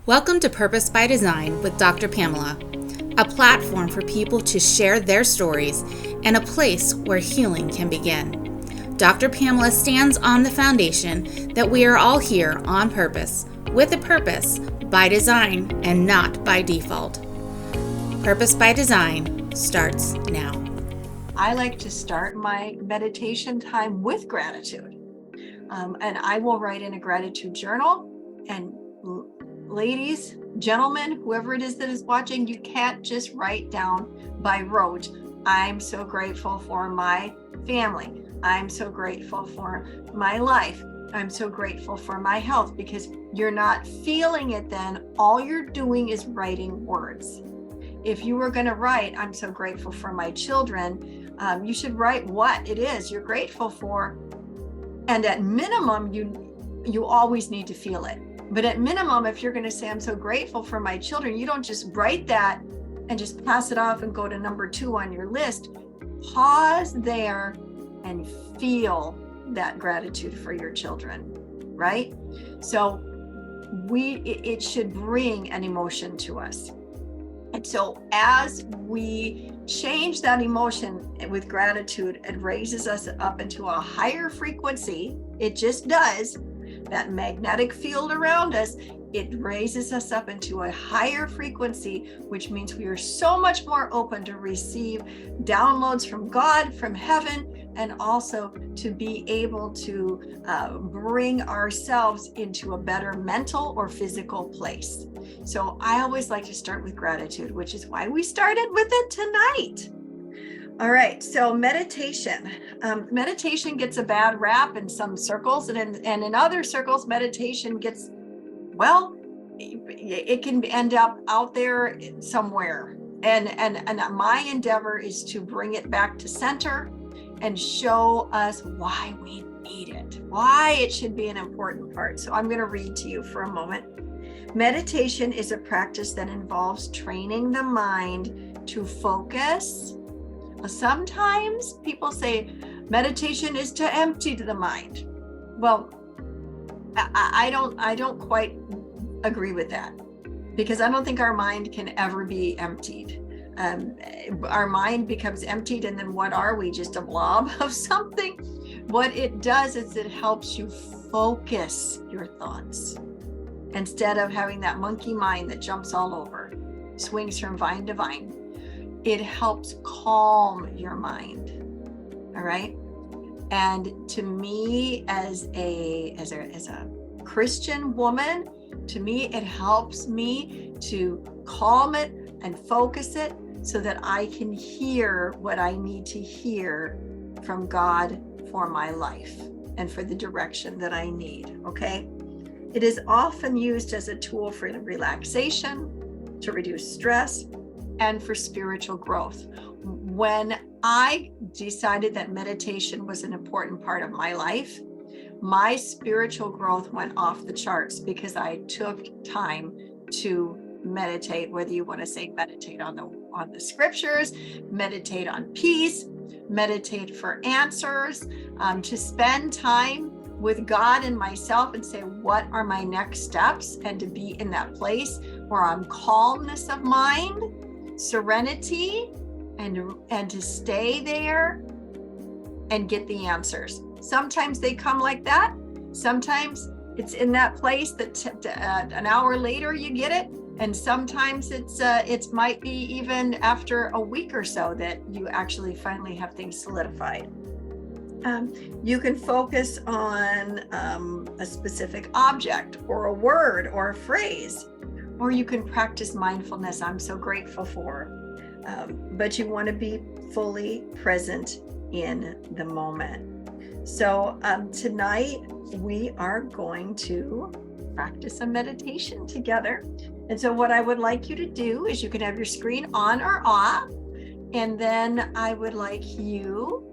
Welcome to Purpose by Design with Dr. Pamela, a platform for people to share their stories and a place where healing can begin. Dr. Pamela stands on the foundation that we are all here on purpose, with a purpose, by design and not by default. Purpose by Design starts now. I like to start my meditation time with gratitude. And I will write in a gratitude journal. And ladies, gentlemen, whoever it is that is watching, you can't just write down by rote, I'm so grateful for my family. I'm so grateful for my life. I'm so grateful for my health, because you're not feeling it then. All you're doing is writing words. If you were going to write, I'm so grateful for my children, you should write what it is you're grateful for. And at minimum, you always need to feel it. But at minimum, if you're going to say, I'm so grateful for my children, you don't just write that and just pass it off and go to number 2 on your list. Pause there and feel that gratitude for your children, right? So it should bring an emotion to us. And so as we change that emotion with gratitude, it raises us up into a higher frequency. It just does. That magnetic field around us, it raises us up into a higher frequency, which means we are so much more open to receive downloads from God, from heaven, and also to be able to bring ourselves into a better mental or physical place. So I always like to start with gratitude, which is why we started with it tonight. All right, so meditation. Meditation gets a bad rap in some circles, and in other circles, meditation gets, well, it can end up out there somewhere. And my endeavor is to bring it back to center and show us why we need it, why it should be an important part. So I'm going to read to you for a moment. Meditation is a practice that involves training the mind to focus. Sometimes people say meditation is to empty the mind. Well, I don't quite agree with that, because I don't think our mind can ever be emptied. Our mind becomes emptied, and then what are we? Just a blob of something? What it does is it helps you focus your thoughts instead of having that monkey mind that jumps all over, swings from vine to vine. It helps calm your mind. All right. And to me, as a Christian woman, to me, it helps me to calm it and focus it so that I can hear what I need to hear from God for my life and for the direction that I need. Okay. It is often used as a tool for relaxation, to reduce stress, and for spiritual growth. When I decided that meditation was an important part of my life, my spiritual growth went off the charts, because I took time to meditate, whether you want to say meditate on the scriptures, meditate on peace, meditate for answers, to spend time with God and myself and say, what are my next steps? And to be in that place where I'm calmness of mind, serenity, and to stay there and get the answers. Sometimes they come like that. Sometimes it's in that place that an hour later you get it. And sometimes it might be even after a week or so that you actually finally have things solidified. You can focus on a specific object or a word or a phrase, or you can practice mindfulness. I'm so grateful for. But you want to be fully present in the moment. So tonight we are going to practice a meditation together. And so what I would like you to do is, you can have your screen on or off, and then I would like you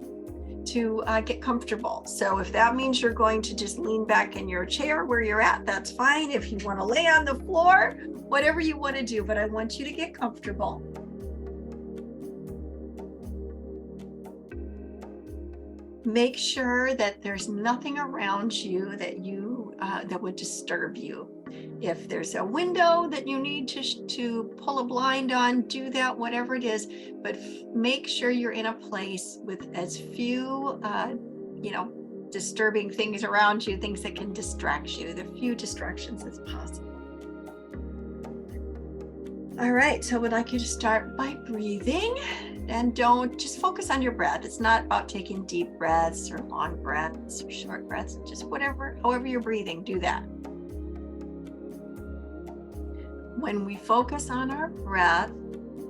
to get comfortable. So if that means you're going to just lean back in your chair where you're at, that's fine. If you want to lay on the floor, whatever you want to do, but I want you to get comfortable. Make sure that there's nothing around you that would disturb you. If there's a window that you need to pull a blind on, do that, whatever it is, but make sure you're in a place with as few, disturbing things around you, things that can distract you, the few distractions as possible. All right, so I would like you to start by breathing, and don't just focus on your breath. It's not about taking deep breaths or long breaths or short breaths, just however you're breathing, do that. When we focus on our breath,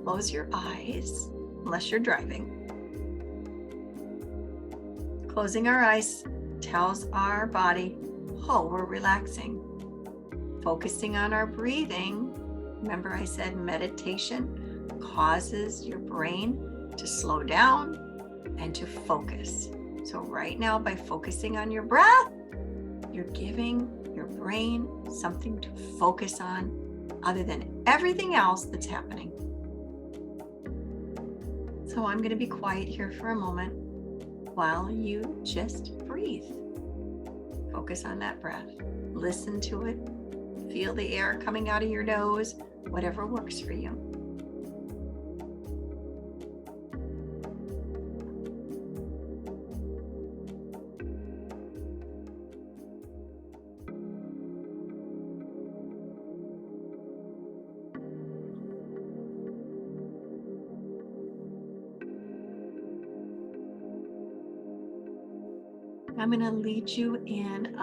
close your eyes, unless you're driving. Closing our eyes tells our body, oh, we're relaxing. Focusing on our breathing, remember I said meditation causes your brain to slow down and to focus. So right now, by focusing on your breath, you're giving your brain something to focus on other than everything else that's happening. So I'm going to be quiet here for a moment while you just breathe. Focus on that breath. Listen to it. Feel the air coming out of your nose, whatever works for you. I'm going to lead you in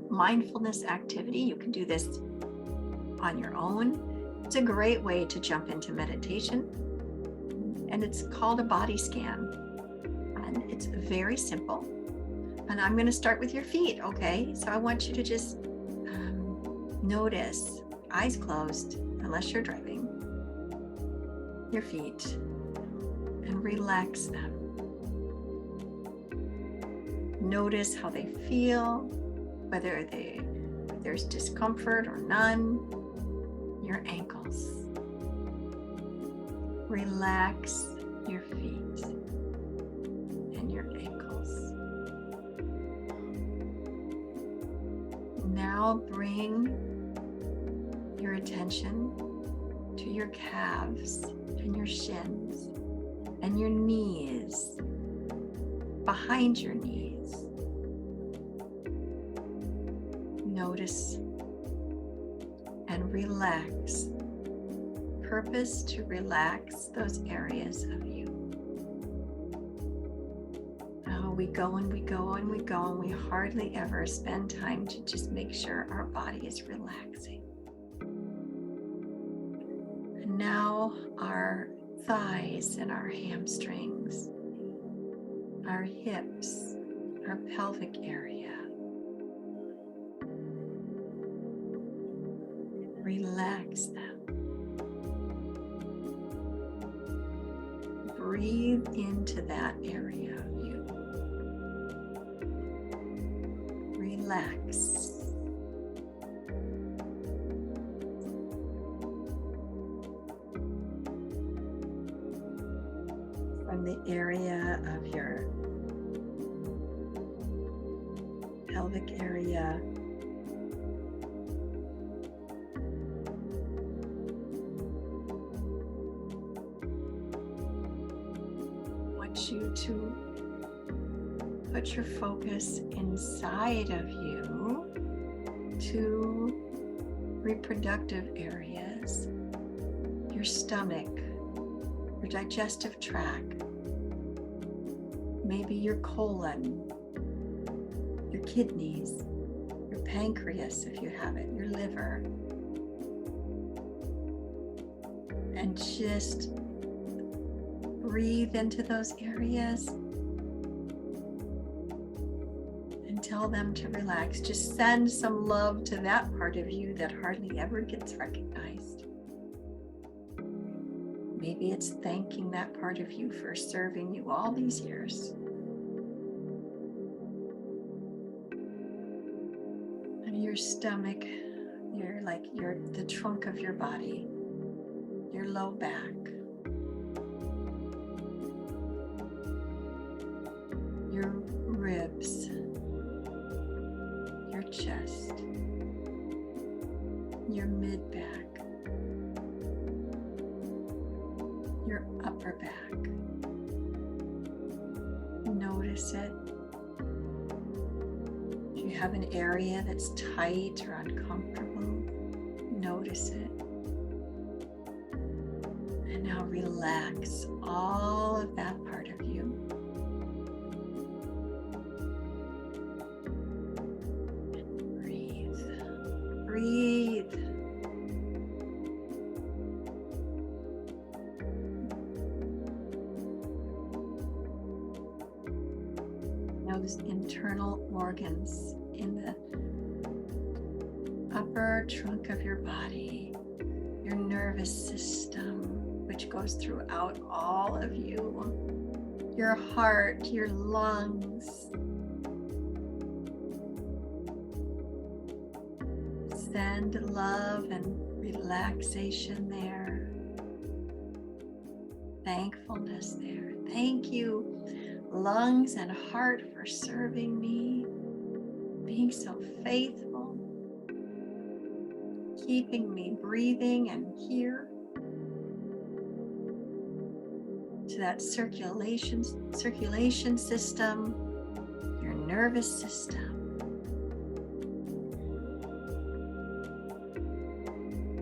mindfulness activity. You can do this on your own. It's a great way to jump into meditation, and it's called a body scan, and it's very simple. And I'm going to start with your feet, okay? So I want you to just notice, eyes closed, unless you're driving, your feet, and relax them. Notice how they feel, whether there's discomfort or none. Your ankles. Relax your feet and your ankles. Now bring your attention to your calves and your shins and your knees, behind your knees. Notice and relax. Purpose to relax those areas of you. Oh, we go and we go and we go, and we hardly ever spend time to just make sure our body is relaxing. And now our thighs and our hamstrings, our hips, our pelvic area. Relax them. Breathe into that area of you. Relax. From the area of your pelvic area, you to put your focus inside of you to reproductive areas, your stomach, your digestive tract, maybe your colon, your kidneys, your pancreas if you have it, your liver, and just breathe into those areas and tell them to relax. Just send some love to that part of you that hardly ever gets recognized. Maybe it's thanking that part of you for serving you all these years. And your stomach, the trunk of your body, your low back, your ribs, your chest, your upper back. Notice it. If you have an area that's tight or uncomfortable, notice it. And now relax all of that part of you. And breathe. Breathe. Those internal organs in the upper trunk of your body, your nervous system, which goes throughout all of you, your heart, your lungs. Send love and relaxation there. Thankfulness there. Thank you, lungs and heart, for serving me, being so faithful, keeping me breathing and here. To that circulation system, your nervous system.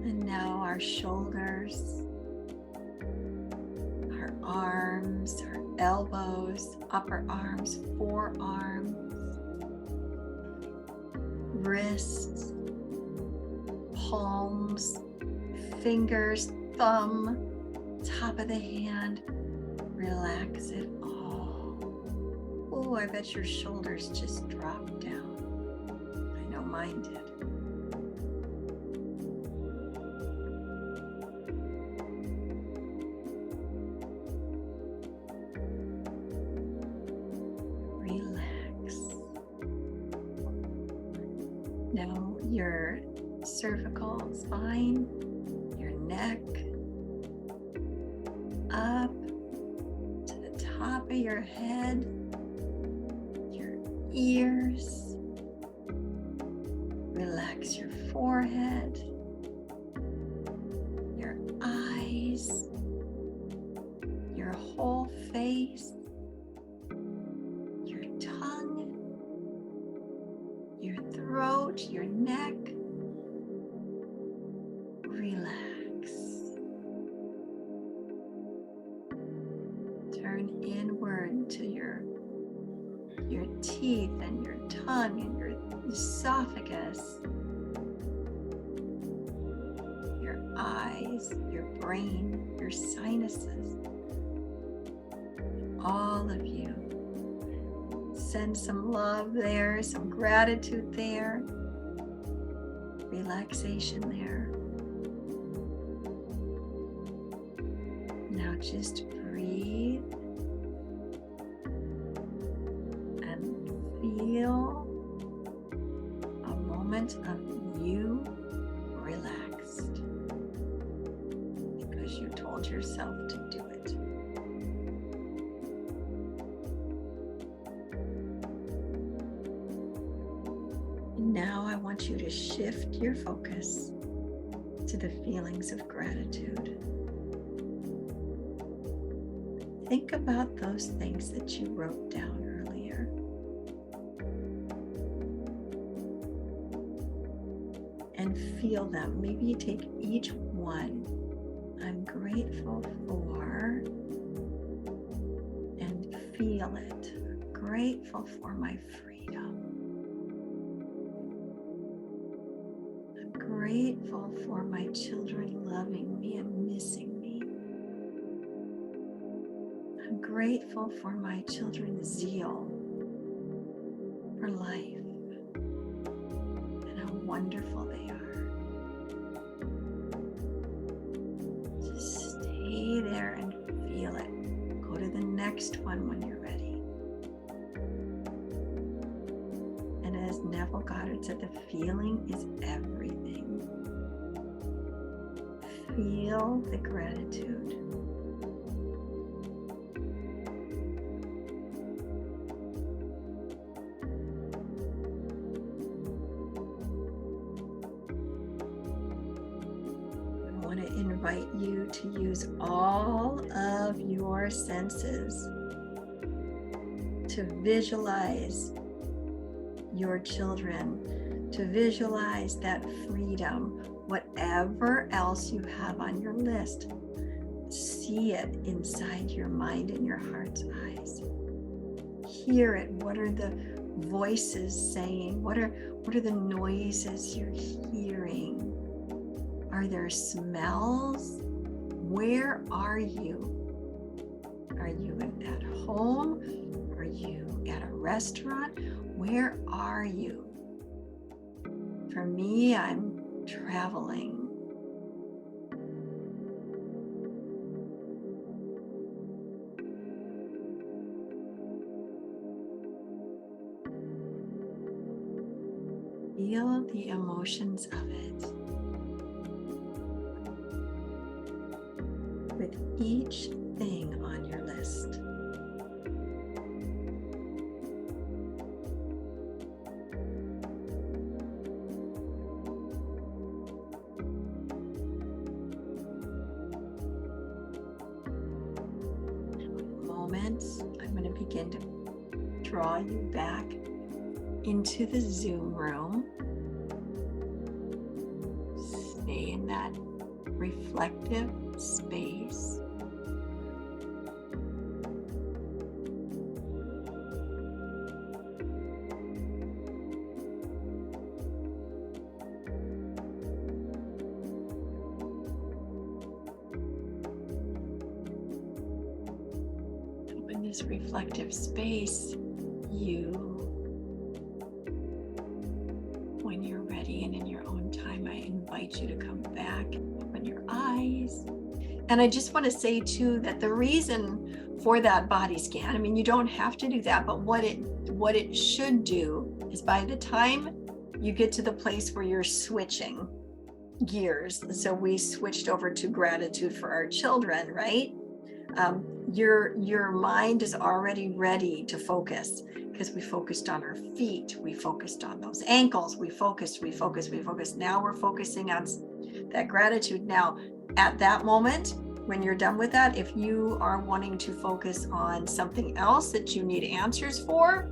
And now our shoulders, our arms, our elbows, upper arms, forearms, wrists, palms, fingers, thumb, top of the hand. Relax it all. Oh, I bet your shoulders just dropped down. I know mine did. Relax. Now your cervical spine, your neck, up to the top of your head, your ears. Relax your forehead, your eyes, your whole face, your tongue, your throat, your neck. Relax. Turn inward to your teeth and your tongue and your esophagus, your eyes, your brain, your sinuses, all of you. Send some love there, some gratitude there, relaxation there. Now just breathe and feel a moment of you relaxed because you told yourself to do it. Now I want you to shift your focus to the feelings of gratitude. Think about those things that you wrote down earlier. And feel them. Maybe you take each one. I'm grateful for, and feel it. Grateful for my freedom. I'm grateful for my children loving me and missing me. I'm grateful for my children's zeal for life and how wonderful they are. Just stay there and feel it. Go to the next one when you're ready. And as Neville Goddard said, the feeling is everything. Feel the gratitude. want to invite you to use all of your senses to visualize your children, to visualize that freedom, whatever else you have on your list. See it inside your mind and your heart's eyes. Hear it. What are the voices saying? What are the noises you're hearing? Are there smells? Where are you? Are you at home? Are you at a restaurant? Where are you? For me, I'm traveling. Feel the emotions of it. With each thing on your list. I'm going to begin to draw you back into the Zoom room. Stay in that reflective space. This reflective space, when you're ready and in your own time, I invite you to come back, open your eyes. And I just want to say too that the reason for that body scan, I mean, you don't have to do that, but what it should do is by the time you get to the place where you're switching gears, so we switched over to gratitude for our children, right? Your mind is already ready to focus because we focused on our feet, we focused on those ankles, we focused. Now we're focusing on that gratitude. Now, at that moment, when you're done with that, if you are wanting to focus on something else that you need answers for,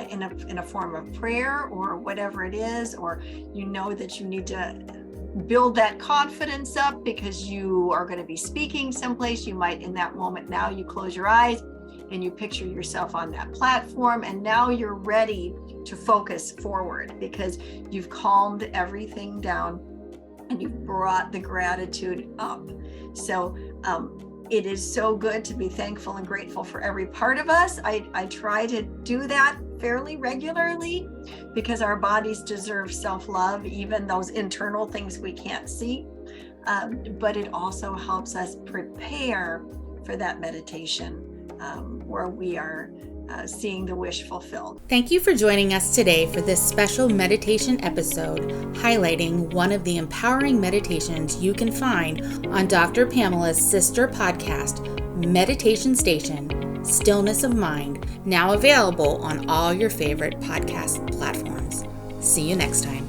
in a form of prayer or whatever it is, or you know that you need to build that confidence up because you are going to be speaking someplace, you might in that moment, now you close your eyes and you picture yourself on that platform, and now you're ready to focus forward because you've calmed everything down and you've brought the gratitude up. So it is so good to be thankful and grateful for every part of us. I try to do that fairly regularly because our bodies deserve self-love, even those internal things we can't see. But it also helps us prepare for that meditation where we are seeing the wish fulfilled. Thank you for joining us today for this special meditation episode highlighting one of the empowering meditations you can find on Dr. Pamela's sister podcast, Meditation Station, Stillness of Mind, now available on all your favorite podcast platforms. See you next time.